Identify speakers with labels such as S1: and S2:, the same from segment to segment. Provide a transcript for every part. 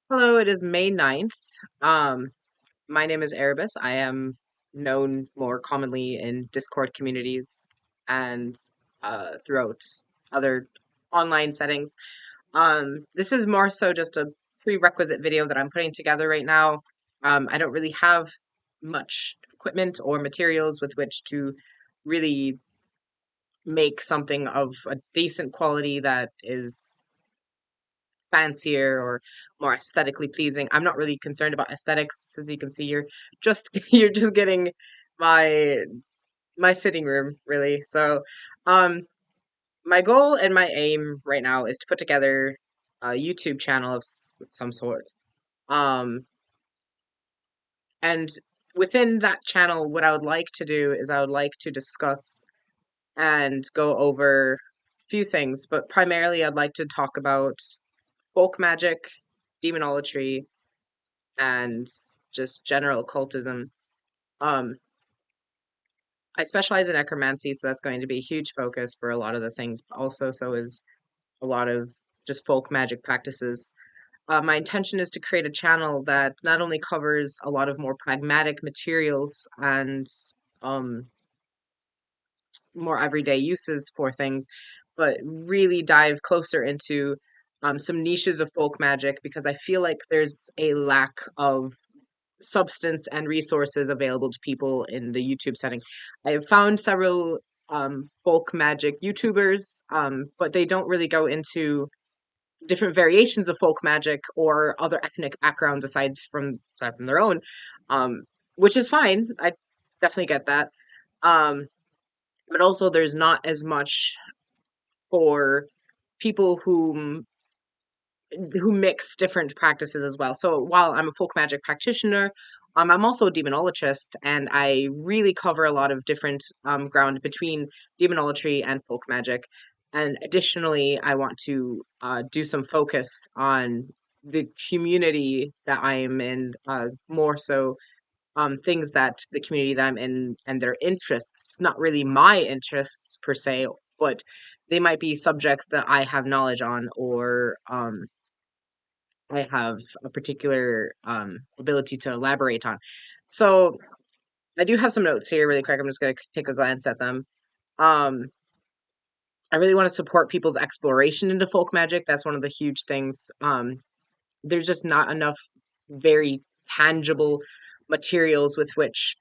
S1: Hello, it is May 9th. Um, my name is Erebus. I am known more commonly in Discord communities and throughout other online settings. This is more so just a prerequisite video that I'm putting together right now. I don't really have much equipment or materials with which to really make something of a decent quality that is fancier or more aesthetically pleasing. I'm not really concerned about aesthetics. As you can see, you're just you're just getting my my sitting room really. So, um, my goal and my aim right now is to put together a YouTube channel of some sort. Um, and within that channel, what I would like to do is I would like to discuss and go over a few things, but primarily I'd like to talk about folk magic, demonology, and just general occultism. Um, I specialize in necromancy, so that's going to be a huge focus for a lot of the things. But also, so is a lot of just folk magic practices. My intention is to create a channel that not only covers a lot of more pragmatic materials and um, more everyday uses for things, but really dive closer into some niches of folk magic because I feel like there's a lack of substance and resources available to people in the YouTube setting. I have found several folk magic YouTubers, but they don't really go into different variations of folk magic or other ethnic backgrounds aside from their own, um, which is fine. I definitely get that. Um, but also, there's not as much for people who mix different practices as well. So while I'm a folk magic practitioner, I'm also a demonologist, and I really cover a lot of different ground between demonology and folk magic. And additionally, I want to do some focus on the community that I am in, more so things that the community that I'm in and their interests, not really my interests per se, but they might be subjects that I have knowledge on or I have a particular ability to elaborate on. So I do have some notes here really quick. I'm just going to take a glance at them. Um, I really want to support people's exploration into folk magic. That's one of the huge things. There's just not enough very tangible materials with which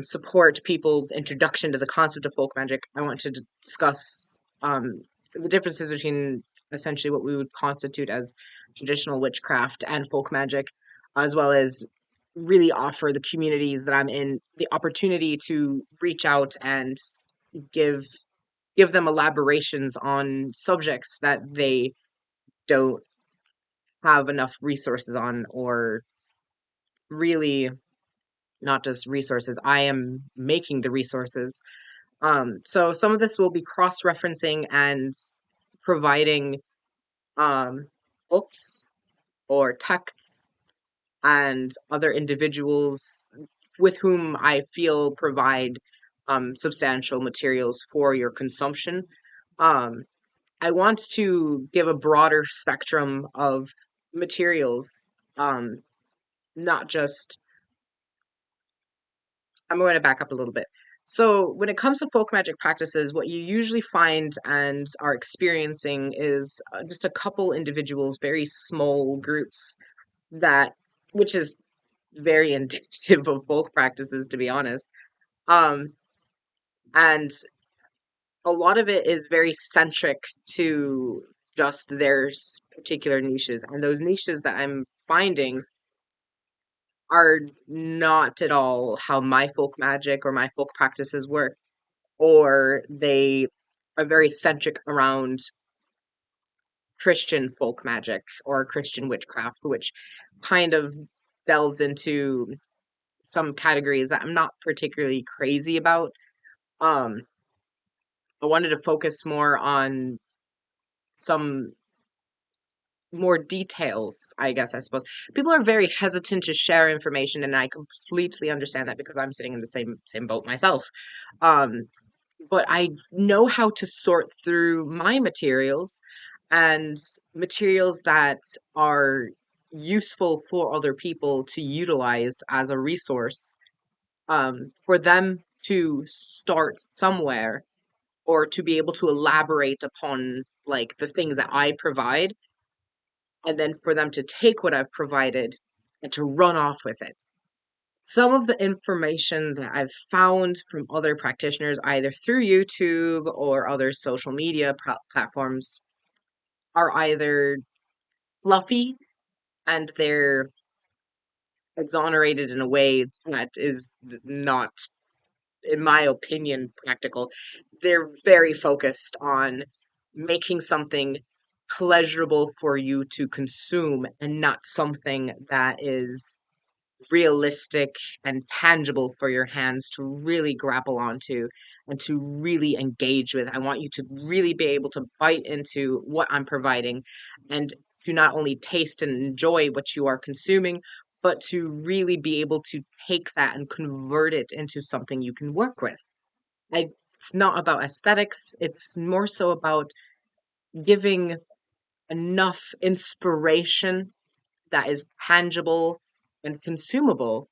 S1: support people's introduction to the concept of folk magic. I want to discuss the differences between essentially what we would constitute as traditional witchcraft and folk magic, as well as really offer the communities that I'm in the opportunity to reach out and give give them elaborations on subjects that they don't have enough resources on, or really not just resources. I am making the resources. So some of this will be cross-referencing and providing um, books or texts and other individuals with whom I feel provide substantial materials for your consumption. Um, I want to give a broader spectrum of materials, not just I'm going to back up a little bit. So, when it comes to folk magic practices, what you usually find and are experiencing is just a couple individuals, very small groups that, which is very indicative of folk practices, to be honest. Um, and a lot of it is very centric to just their particular niches. And those niches that I'm finding are not at all how my folk magic or my folk practices work, or they are very centric around Christian folk magic or Christian witchcraft, which kind of delves into some categories that I'm not particularly crazy about. Um, I wanted to focus more on some more details, I guess, I suppose. People are very hesitant to share information, and I completely understand that because I'm sitting in the same boat myself. Um, but I know how to sort through my materials and materials that are useful for other people to utilize as a resource, for them to start somewhere, or to be able to elaborate upon like the things that I provide, and then for them to take what I've provided and to run off with it. Some of the information that I've found from other practitioners, either through YouTube or other social media platforms, are either fluffy and they're exonerated in a way that is not, in my opinion, practical. They're very focused on making something pleasurable for you to consume and not something that is realistic and tangible for your hands to really grapple onto and to really engage with. I want you to really be able to bite into what I'm providing and to not only taste and enjoy what you are consuming, but to really be able to take that and convert it into something you can work with. It's not about aesthetics, it's more so about giving enough inspiration that is tangible and consumable,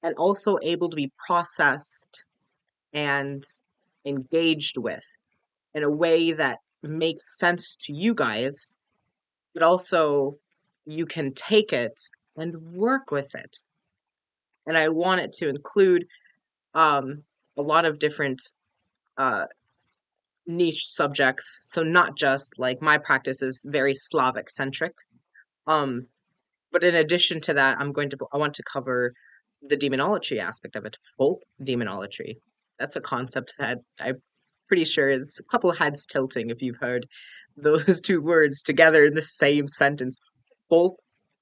S1: and also able to be processed and engaged with in a way that makes sense to you guys, but also you can take it and work with it. And I want it to include um, a lot of different uh, niche subjects. So not just like my practice is very Slavic centric. Um, but in addition to that, I want to cover the demonology aspect of it, folk demonology. That's a concept that I'm pretty sure is a couple of heads tilting if you've heard those two words together in the same sentence. Folk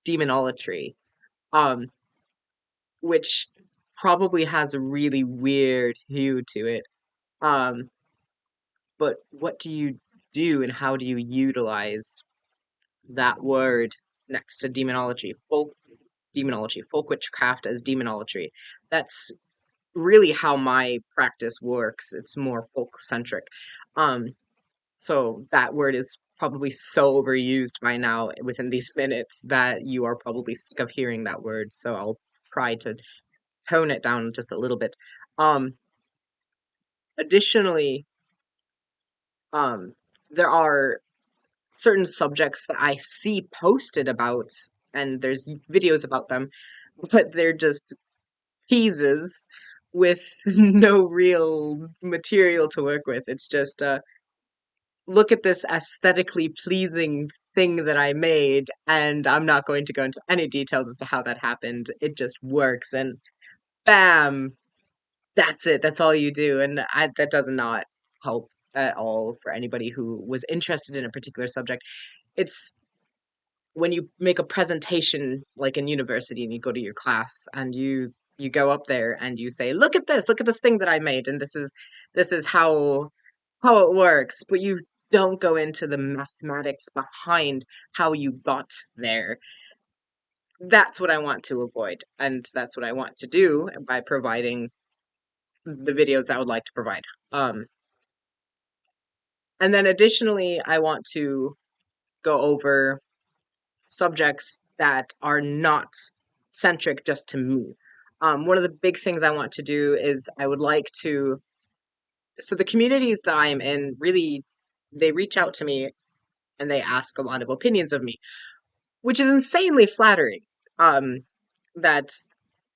S1: demonology, um, which probably has a really weird hue to it. Um, but what do you do and how do you utilize that word next to demonology? Folk demonology, folk witchcraft as demonology. That's really how my practice works. It's more folk centric. Um, so that word is probably so overused by now within these minutes that you are probably sick of hearing that word. So I'll try to tone it down just a little bit. Um, Additionally, um, there are certain subjects that I see posted about, and there's videos about them, but they're just teases with no real material to work with. It's just look at this aesthetically pleasing thing that I made, and I'm not going to go into any details as to how that happened. It just works, and bam, that's it. That's all you do, and that does not help at all for anybody who was interested in a particular subject. It's when you make a presentation like in university and you go to your class and you go up there and you say, look at this thing that I made, and this is how it works, but you don't go into the mathematics behind how you got there. That's what I want to avoid, and that's what I want to do by providing the videos that I would like to provide. And then additionally, I want to go over subjects that are not centric just to me. One of the big things I want to do is I would like to, so the communities that I am in really, they reach out to me and they ask a lot of opinions of me, which is insanely flattering. Um, that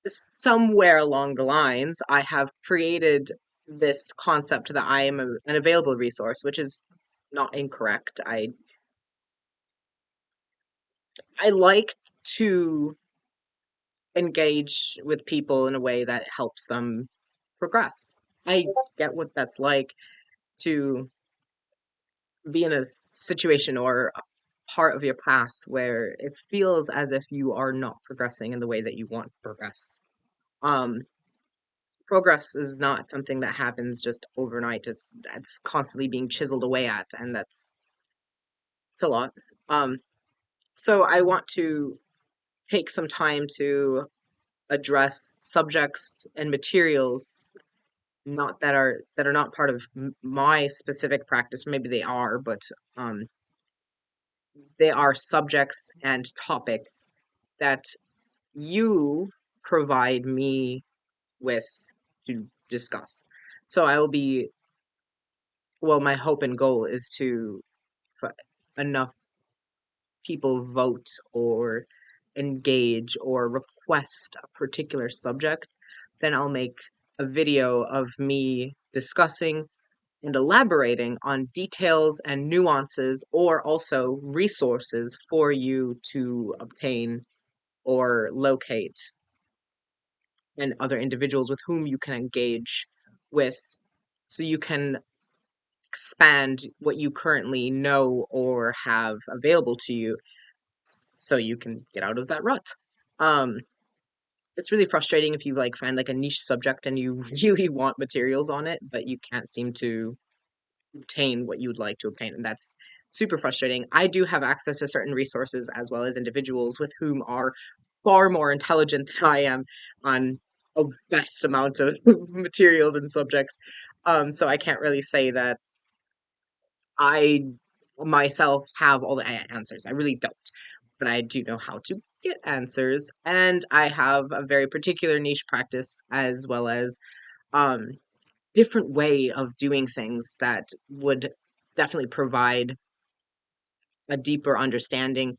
S1: somewhere along the lines, I have created this concept that I am an available resource, which is not incorrect. I like to engage with people in a way that helps them progress. I get what that's like to be in a situation or a part of your path where it feels as if you are not progressing in the way that you want to progress. Um, Progress is not something that happens just overnight. It's constantly being chiseled away at, and it's a lot. Um, so I want to take some time to address subjects and materials not that are not part of my specific practice. Maybe they are, but um they are subjects and topics that you provide me with to discuss. So I will be, well, my hope and goal is to, for enough people vote or engage or request a particular subject, then I'll make a video of me discussing and elaborating on details and nuances or also resources for you to obtain or locate, and other individuals with whom you can engage with, so you can expand what you currently know or have available to you, so you can get out of that rut. Um, it's really frustrating if you like find like a niche subject and you really want materials on it, but you can't seem to obtain what you'd like to obtain, and that's super frustrating. I do have access to certain resources as well as individuals with whom are far more intelligent than I am on a vast amount of materials and subjects. So I can't really say that I myself have all the answers. I really don't. But I do know how to get answers, and I have a very particular niche practice as well as um different way of doing things that would definitely provide a deeper understanding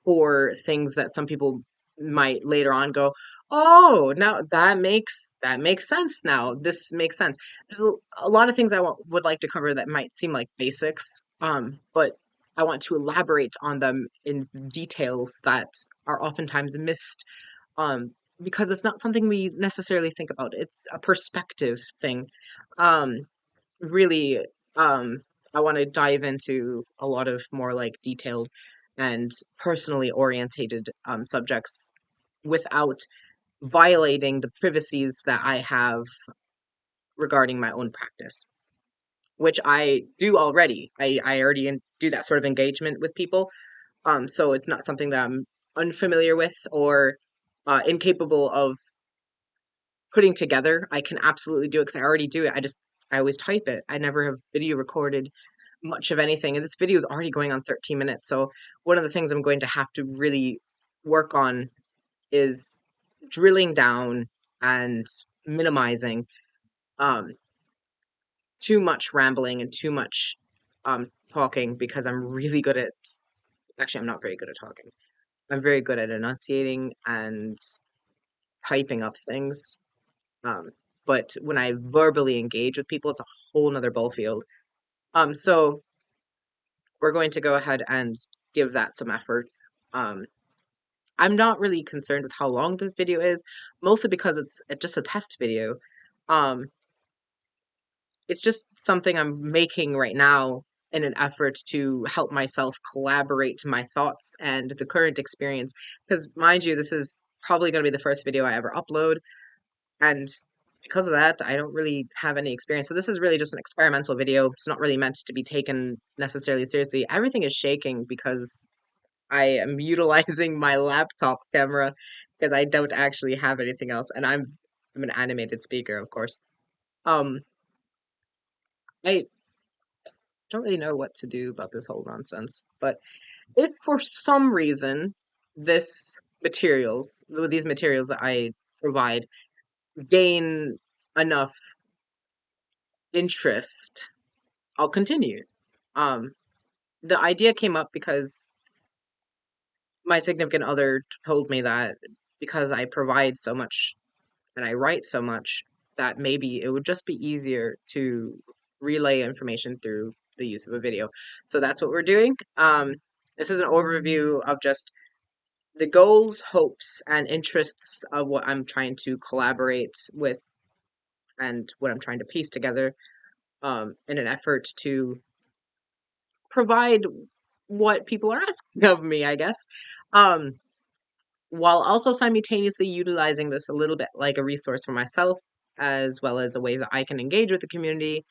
S1: for things that some people might later on go, oh, now that makes sense. Now this makes sense. There's a lot of things would like to cover that might seem like basics, but I want to elaborate on them in details that are oftentimes missed, um, because it's not something we necessarily think about. It's a perspective thing. Um, really, um, I want to dive into a lot of more like detailed and personally orientated subjects without violating the privacies that I have regarding my own practice, which I do already. I already do that sort of engagement with people. So it's not something that I'm unfamiliar with or incapable of putting together. I can absolutely do it because I already do it. I always type it. I never have video recorded much of anything. And this video is already going on 13 minutes. So one of the things I'm going to have to really work on is drilling down and minimizing um, too much rambling and too much talking, because I'm really good at, actually, I'm not very good at talking. I'm very good at enunciating and typing up things. Um, but when I verbally engage with people, it's a whole nother ball field. So we're going to go ahead and give that some effort. Um, I'm not really concerned with how long this video is, mostly because it's just a test video. Um, it's just something I'm making right now in an effort to help myself collaborate my thoughts and the current experience. Because, mind you, this is probably going to be the first video I ever upload. And because of that, I don't really have any experience. So this is really just an experimental video. It's not really meant to be taken necessarily seriously. Everything is shaking because I am utilizing my laptop camera because I don't actually have anything else. And I'm an animated speaker, of course. Um, I don't really know what to do about this whole nonsense. But if for some reason these materials that I provide gain enough interest, I'll continue. Um, the idea came up because my significant other told me that because I provide so much and I write so much, that maybe it would just be easier to relay information through the use of a video. So that's what we're doing. This is an overview of just the goals, hopes, and interests of what I'm trying to collaborate with and what I'm trying to piece together, in an effort to provide what people are asking of me, I guess. Um, while also simultaneously utilizing this a little bit like a resource for myself, as well as a way that I can engage with the community.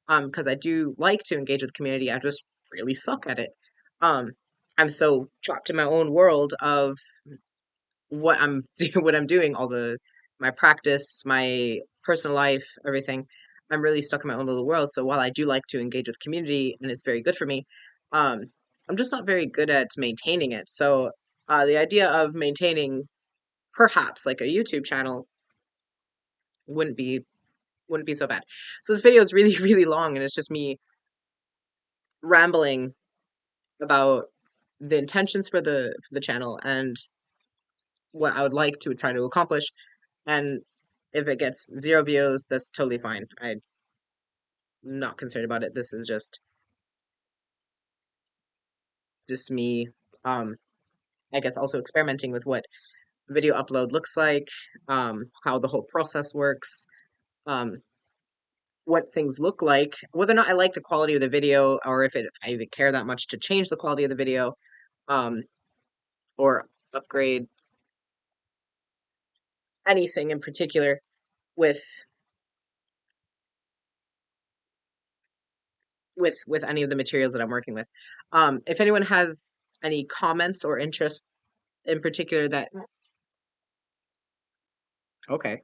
S1: Because I do like to engage with the community, I just really suck at it. Um, I'm so trapped in my own world of what I'm what I'm doing, all the my practice, my personal life, everything. I'm really stuck in my own little world. So while I do like to engage with community and it's very good for me, um, I'm just not very good at maintaining it. So the idea of maintaining perhaps like a YouTube channel wouldn't be wouldn't be so bad. So this video is really, really long, and it's just me rambling about the intentions for the channel and what I would like to try to accomplish. And if it gets 0 views, that's totally fine. I'm not concerned about it. This is just me, um, I guess also experimenting with what video upload looks like, how the whole process works, um, what things look like, whether or not I like the quality of the video, or if I even care that much to change the quality of the video, um, or upgrade anything in particular with with any of the materials that I'm working with. If anyone has any comments or interests in particular that okay.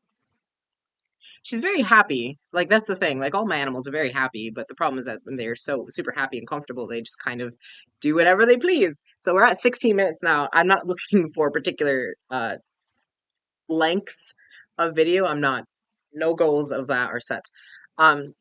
S1: She's very happy. Like that's the thing. Like all my animals are very happy, but the problem is that when they're so super happy and comfortable, they just kind of do whatever they please. So we're at 16 minutes now. I'm not looking for a particular length of video. I'm not no goals of that are set. Um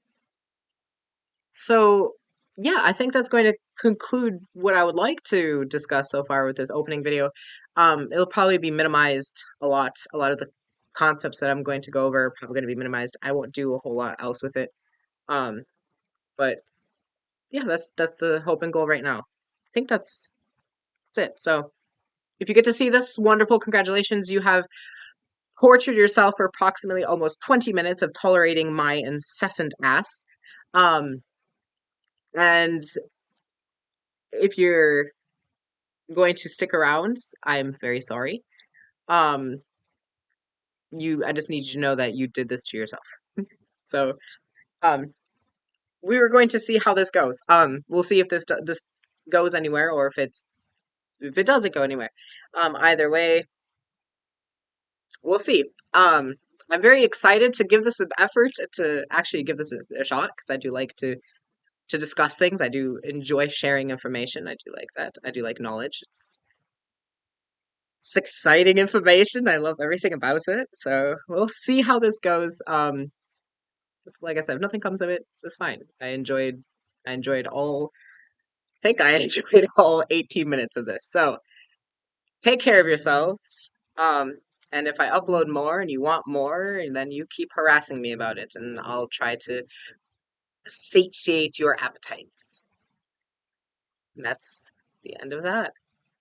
S1: so yeah, I think that's going to conclude what I would like to discuss so far with this opening video. It'll probably be minimized a lot. A lot of the concepts that I'm going to go over are probably going to be minimized. I won't do a whole lot else with it. Um, but yeah, that's the hope and goal right now. I think that's it. So if you get to see this, wonderful, congratulations. You have tortured yourself for approximately almost 20 minutes of tolerating my incessant ass. Um, and if you're going to stick around, I'm very sorry. Um, I just need you to know that you did this to yourself. So, um, we were going to see how this goes. We'll see if this goes anywhere or if it doesn't go anywhere. Either way, we'll see. I'm very excited to give this an effort to actually give this a shot because I do like to discuss things. I do enjoy sharing information. I do like that. I do like knowledge. It's exciting information. I love everything about it. So we'll see how this goes. Like I said, if nothing comes of it, it's fine. I enjoyed all I think I enjoyed all 18 minutes of this. So take care of yourselves. And if I upload more and you want more, then you keep harassing me about it, and I'll try to satiate your appetites. And that's the end of that.